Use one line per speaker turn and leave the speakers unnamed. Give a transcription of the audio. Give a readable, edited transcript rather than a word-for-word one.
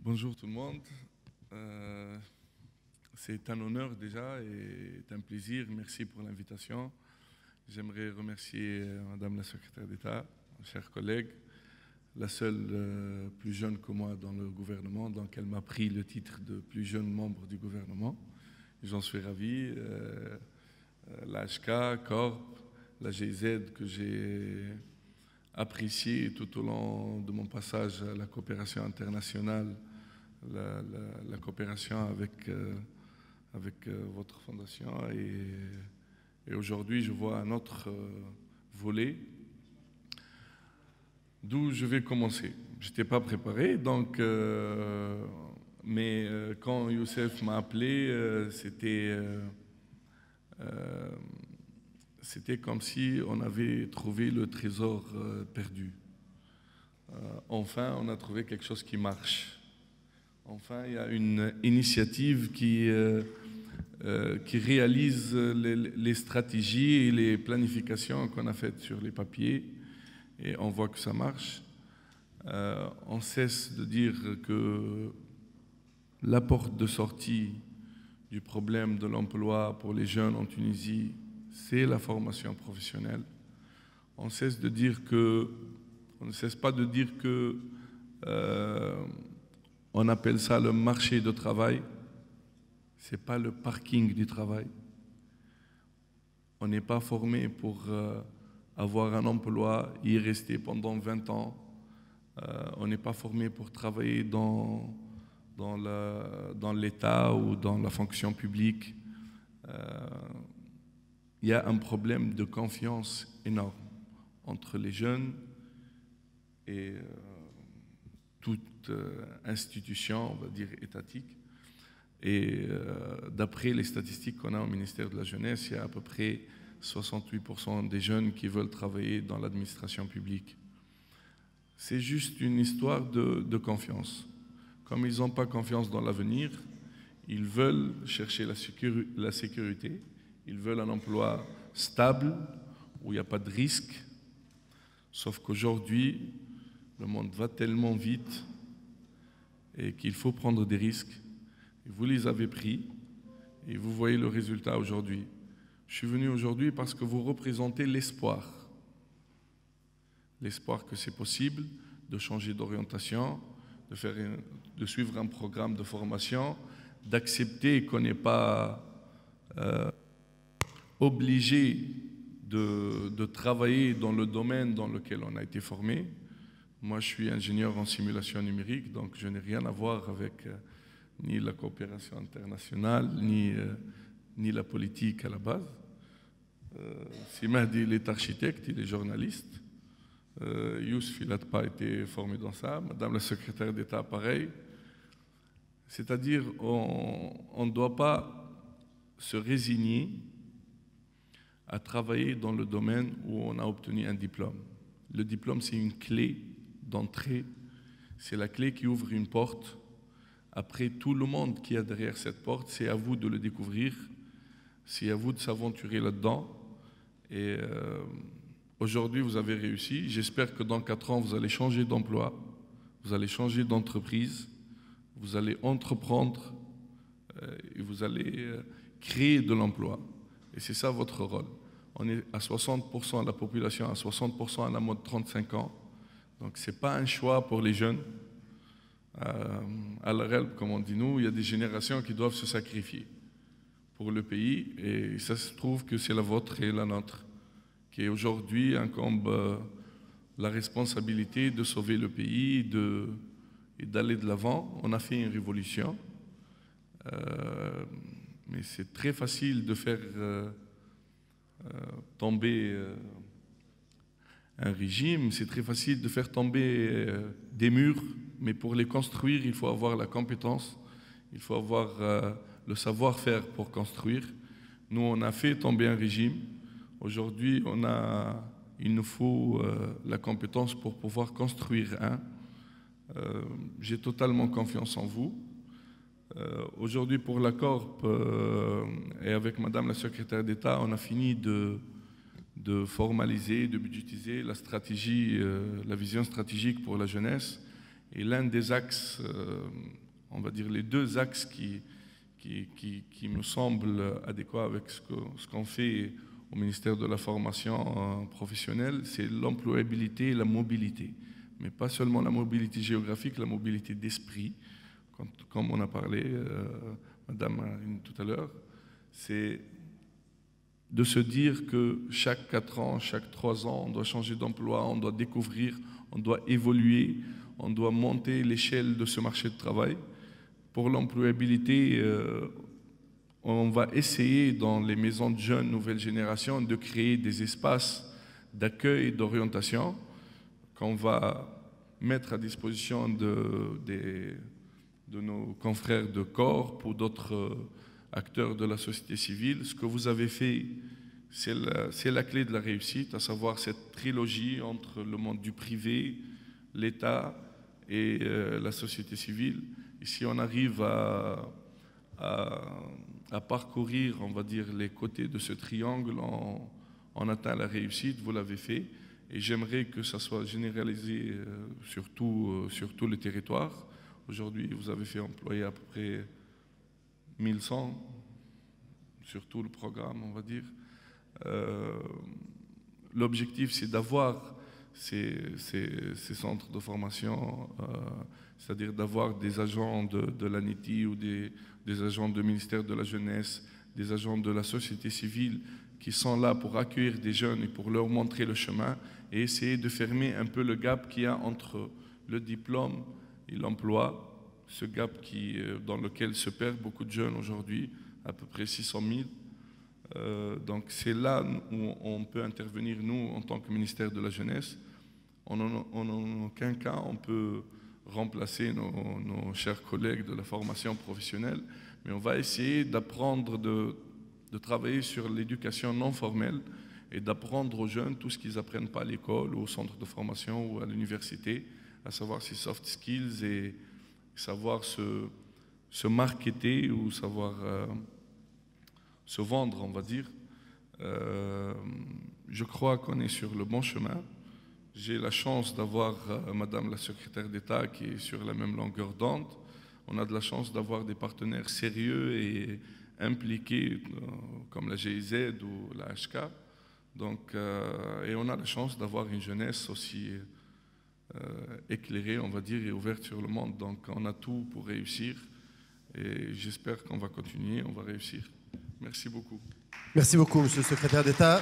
Bonjour tout le monde. C'est un honneur déjà et un plaisir. Merci pour l'invitation. J'aimerais remercier Madame la Secrétaire d'État, chers collègues, la seule plus jeune que moi dans le gouvernement, donc elle m'a pris le titre de plus jeune membre du gouvernement. J'en suis ravi. L'HK, Corp, la GIZ que j'ai apprécié tout au long de mon passage à la coopération internationale, la coopération avec votre fondation. Et aujourd'hui, je vois un autre volet d'où je vais commencer. Je n'étais pas préparé, donc, mais quand Youssef m'a appelé, c'était comme si on avait trouvé le trésor perdu. Enfin, on a trouvé quelque chose qui marche. Enfin, il y a une initiative qui réalise les stratégies et les planifications qu'on a faites sur les papiers, et on voit que ça marche. On cesse de dire que la porte de sortie du problème de l'emploi pour les jeunes en Tunisie, c'est la formation professionnelle. On ne cesse pas de dire que on appelle ça le marché de travail. Ce n'est pas le parking du travail. On n'est pas formé pour avoir un emploi, y rester pendant 20 ans. On n'est pas formé pour travailler dans l'État ou dans la fonction publique. Il y a un problème de confiance énorme entre les jeunes et toute institution, on va dire, étatique. Et d'après les statistiques qu'on a au ministère de la Jeunesse, il y a à peu près 68% des jeunes qui veulent travailler dans l'administration publique. C'est juste une histoire de confiance. Comme ils n'ont pas confiance dans l'avenir, ils veulent chercher la sécurité, ils veulent un emploi stable, où il n'y a pas de risque. Sauf qu'aujourd'hui, le monde va tellement vite et qu'il faut prendre des risques. Vous les avez pris et vous voyez le résultat aujourd'hui. Je suis venu aujourd'hui parce que vous représentez l'espoir. L'espoir que c'est possible de changer d'orientation, de suivre un programme de formation, d'accepter qu'on n'est pas obligé de travailler dans le domaine dans lequel on a été formé. Moi, je suis ingénieur en simulation numérique, donc je n'ai rien à voir avec ni la coopération internationale, ni la politique à la base. Si Mahdi, il est architecte, il est journaliste. Youssef, il n'a pas été formé dans ça. Madame la secrétaire d'État, pareil. C'est-à-dire, on ne doit pas se résigner à travailler dans le domaine où on a obtenu un diplôme. Le diplôme, c'est une clé d'entrée. C'est la clé qui ouvre une porte. Après, tout le monde qui est derrière cette porte, c'est à vous de le découvrir. C'est à vous de s'aventurer là-dedans. Et aujourd'hui, vous avez réussi. J'espère que dans 4 ans, vous allez changer d'emploi, vous allez changer d'entreprise, vous allez entreprendre et vous allez créer de l'emploi. Et c'est ça votre rôle. On est à 60% de la population, à 60% à la mode 35 ans. Donc ce n'est pas un choix pour les jeunes. À l'AREL, comme on dit nous, il y a des générations qui doivent se sacrifier pour le pays. Et ça se trouve que c'est la vôtre et la nôtre, qui aujourd'hui incombe la responsabilité de sauver le pays et d'aller de l'avant. On a fait une révolution. Mais c'est très facile de faire tomber un régime, c'est très facile de faire tomber des murs, mais pour les construire, il faut avoir la compétence, il faut avoir le savoir-faire pour construire. Nous, on a fait tomber un régime. Aujourd'hui, il nous faut la compétence pour pouvoir construire un. J'ai totalement confiance en vous. Aujourd'hui, pour la Corp et avec Madame la secrétaire d'État, on a fini de formaliser, de budgétiser la stratégie, la vision stratégique pour la jeunesse. Et l'un des axes, on va dire les deux axes qui me semblent adéquats avec ce qu'on fait au ministère de la formation professionnelle, c'est l'employabilité et la mobilité. Mais pas seulement la mobilité géographique, la mobilité d'esprit, comme on a parlé, Madame Marine, tout à l'heure, c'est de se dire que chaque 4 ans, chaque 3 ans, on doit changer d'emploi, on doit découvrir, on doit évoluer, on doit monter l'échelle de ce marché de travail. Pour l'employabilité, on va essayer dans les maisons de jeunes nouvelle génération de créer des espaces d'accueil et d'orientation qu'on va mettre à disposition de nos confrères de corps ou d'autres acteurs de la société civile. Ce que vous avez fait, c'est la clé de la réussite, à savoir cette trilogie entre le monde du privé, l'État et la société civile. Et si on arrive à parcourir, on va dire, les côtés de ce triangle, on atteint la réussite, vous l'avez fait. Et j'aimerais que ça soit généralisé sur tout le territoire. Aujourd'hui, vous avez fait employer à peu près 1100 sur tout le programme, on va dire. L'objectif, c'est d'avoir ces centres de formation, c'est-à-dire d'avoir des agents de l'ANITI ou des agents du ministère de la Jeunesse, des agents de la société civile qui sont là pour accueillir des jeunes et pour leur montrer le chemin et essayer de fermer un peu le gap qu'il y a entre le diplôme et l'emploi, ce gap dans lequel se perdent beaucoup de jeunes aujourd'hui, à peu près 600 000. Donc c'est là où on peut intervenir, nous, en tant que ministère de la Jeunesse. En aucun cas, on peut remplacer nos chers collègues de la formation professionnelle, mais on va essayer d'apprendre, de travailler sur l'éducation non formelle et d'apprendre aux jeunes tout ce qu'ils n'apprennent pas à l'école ou au centre de formation ou à l'université, à savoir ces soft skills et savoir se marketer ou savoir se vendre, on va dire. Je crois qu'on est sur le bon chemin. J'ai la chance d'avoir Madame la secrétaire d'État qui est sur la même longueur d'onde. On a de la chance d'avoir des partenaires sérieux et impliqués comme la GIZ ou la HK. Donc, et on a la chance d'avoir une jeunesse aussi éclairée, on va dire, et ouverte sur le monde. Donc on a tout pour réussir et j'espère qu'on va continuer, on va réussir. Merci beaucoup.
Merci beaucoup, Monsieur le secrétaire d'État.